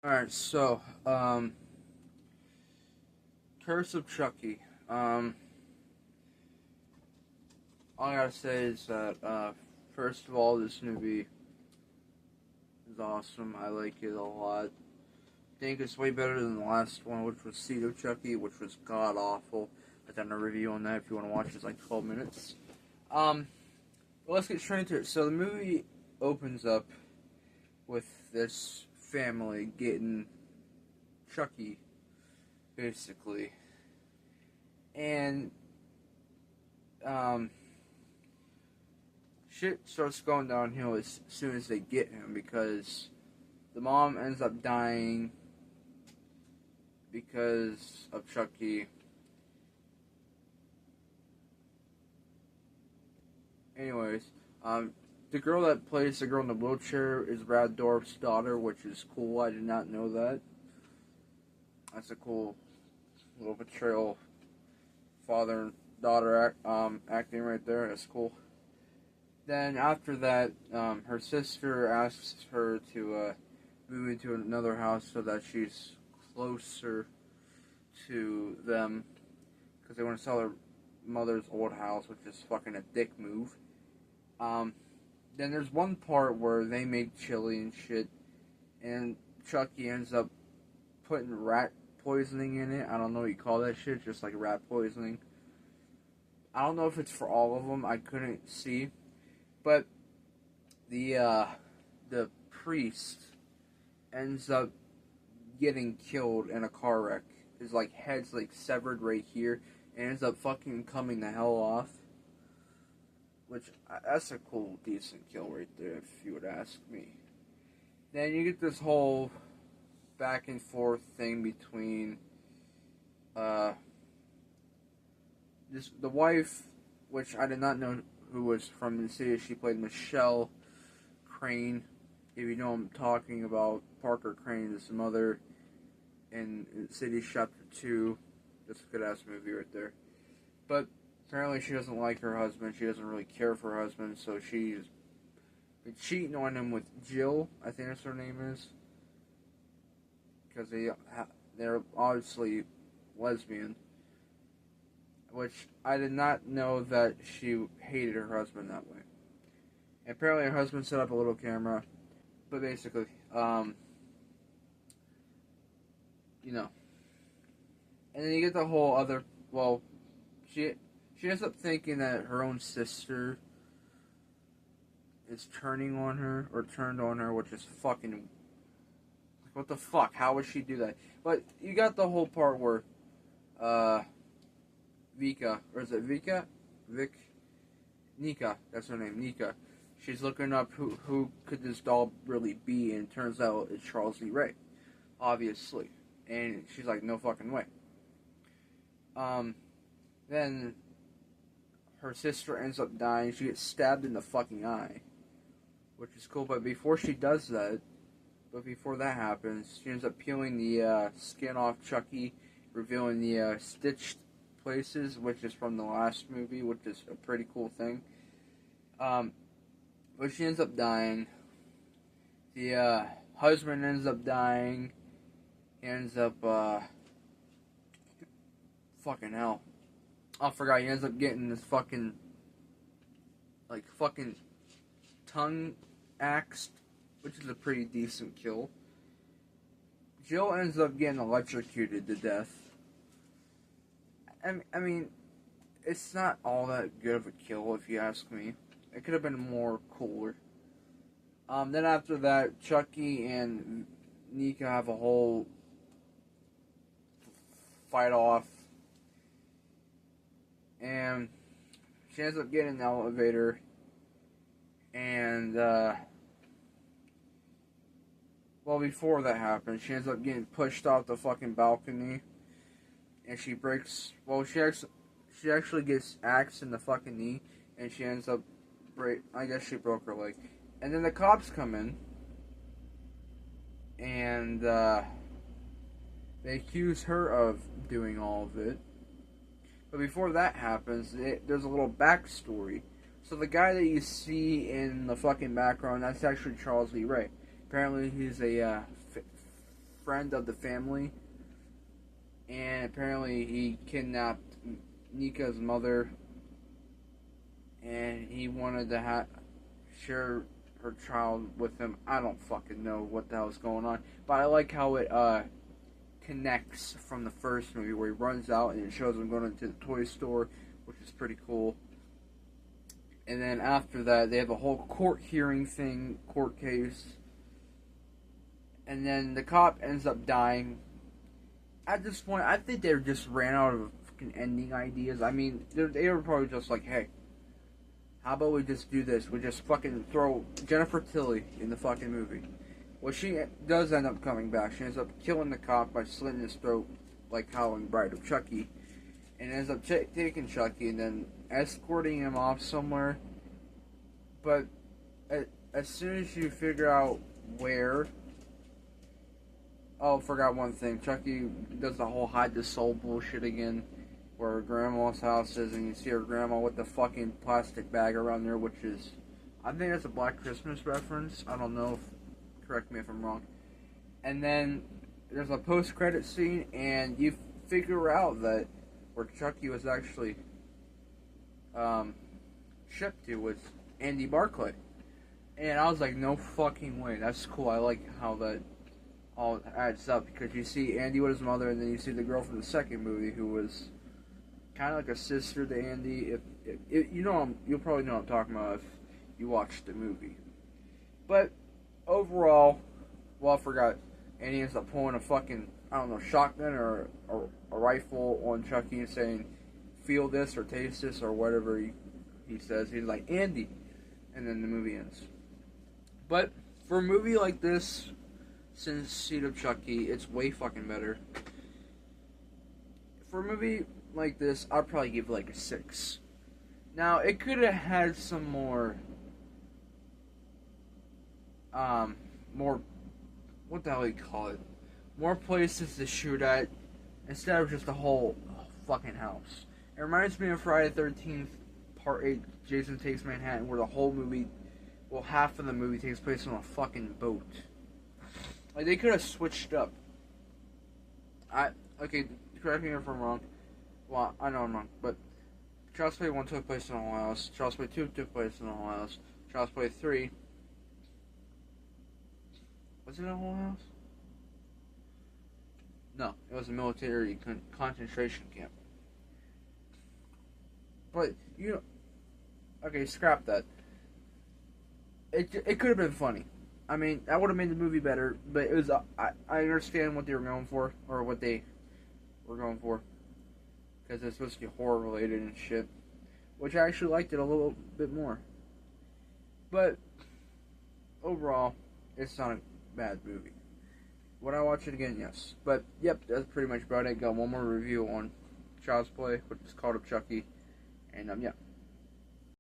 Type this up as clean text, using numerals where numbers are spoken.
Alright, so, Curse of Chucky. All I gotta say is that, first of all, this movie is awesome. I like it a lot. I think it's way better than the last one, which was Seed of Chucky, which was god awful. I've done a review on that if you want to watch it. It's like 12 minutes. Um, but let's get straight into it. So the movie opens up with this family getting Chucky, basically. And, shit starts going downhill as soon as they get him because the mom ends up dying because of Chucky. Anyways, the girl that plays the girl in the wheelchair is Brad Dorff's daughter, which is cool. I did not know that. That's a cool little portrayal, father and daughter acting right there. That's cool. Then after that, her sister asks her to move into another house so that she's closer to them because they want to sell their mother's old house, which is fucking a dick move. Then there's one part where they make chili and shit, and Chucky ends up putting rat poisoning in it. I don't know what you call that shit, just like rat poisoning. I don't know if it's for all of them. I couldn't see, but the priest ends up getting killed in a car wreck. His like head's like severed right here, and ends up fucking coming the hell off. Which that's a cool, decent kill right there, if you would ask me. Then you get this whole back and forth thing between the wife, which I did not know who was from the city. She played Michelle Crane. If you know I'm talking about, Parker Crane is the mother in City Chapter 2. That's a good ass movie right there. But apparently she doesn't like her husband. She doesn't really care for her husband, so she's been cheating on him with Jill, I think that's her name is. Because they're obviously lesbian. Which I did not know that she hated her husband that way. And apparently her husband set up a little camera. But basically, you know. And then you get the whole other, well, she ends up thinking that her own sister is turning on her, or turned on her, which is fucking, what the fuck, how would she do that? But you got the whole part where, Vika, or is it Vika? Nika, that's her name, Nika. She's looking up who could this doll really be, and it turns out it's Charles Lee Ray, obviously. And she's like, no fucking way. Then her sister ends up dying. She gets stabbed in the fucking eye, which is cool. But before that happens, she ends up peeling the skin off Chucky, revealing the stitched places, which is from the last movie, which is a pretty cool thing. But she ends up dying. The husband ends up dying. He ends up, fucking hell. I forgot, he ends up getting this fucking tongue axed, which is a pretty decent kill. Jill ends up getting electrocuted to death. I mean, it's not all that good of a kill, if you ask me. It could have been more cooler. Then after that, Chucky and Nika have a whole fight off. And she ends up getting in the elevator. And, well, before that happens, she ends up getting pushed off the fucking balcony. And she breaks, well, she actually gets axed in the fucking knee. And she ends up I guess she broke her leg. And then the cops come in. And, they accuse her of doing all of it. But before that happens, there's a little backstory. So the guy that you see in the fucking background, that's actually Charles Lee Ray. Apparently he's a friend of the family, and apparently he kidnapped Nika's mother, and he wanted to share her child with him. I don't fucking know what the hell's going on, but I like how it connects from the first movie where he runs out and it shows him going into the toy store, which is pretty cool. And then after that, they have a whole court case. And then the cop ends up dying. At this point, I think they just ran out of fucking ending ideas. I mean, they were probably just like, hey, how about we just do this? We just fucking throw Jennifer Tilly in the fucking movie. Well, she does end up coming back. She ends up killing the cop by slitting his throat like Howling Bride of Chucky. And ends up taking Chucky and then escorting him off somewhere. But as soon as you figure out where... Oh, forgot one thing. Chucky does the whole hide the soul bullshit again. Where her grandma's house is and you see her grandma with the fucking plastic bag around there, which is... I think that's a Black Christmas reference. I don't know if... Correct me if I'm wrong. And then there's a post-credit scene and you figure out that where Chucky was actually shipped to was Andy Barclay. And I was like, no fucking way. That's cool. I like how that all adds up. Because you see Andy with his mother, and then you see the girl from the second movie who was kind of like a sister to Andy. If you know, you'll probably know what I'm talking about if you watched the movie. But overall, well, I forgot. Andy ends up pulling a fucking, I don't know, shotgun or a rifle on Chucky and saying, feel this or taste this or whatever he says. He's like, Andy. And then the movie ends. But for a movie like this, since Seed of Chucky, it's way fucking better. For a movie like this, I'd probably give it like a 6. Now, it could have had some more, what the hell do you call it? More places to shoot at, instead of just a whole fucking house. It reminds me of Friday the 13th, Part 8, Jason Takes Manhattan, where the whole movie, well, half of the movie takes place on a fucking boat. Like, they could have switched up. Okay, correct me if I'm wrong. Well, I know I'm wrong, but Child's Play 1 took place in a whole house, Child's Play 2 took place in a whole house, Child's Play 3... Was it a whole house? No, it was a military concentration camp. But, you know... Okay, scrap that. It could have been funny. I mean, that would have made the movie better, but it was... I understand what they were going for, or what they were going for. Because it's supposed to be horror-related and shit. Which I actually liked it a little bit more. But, overall, it's not a bad movie. Would I watch it again? Yes. But, yep, that's pretty much about it. Got one more review on Child's Play, which is called Chucky. And, yeah.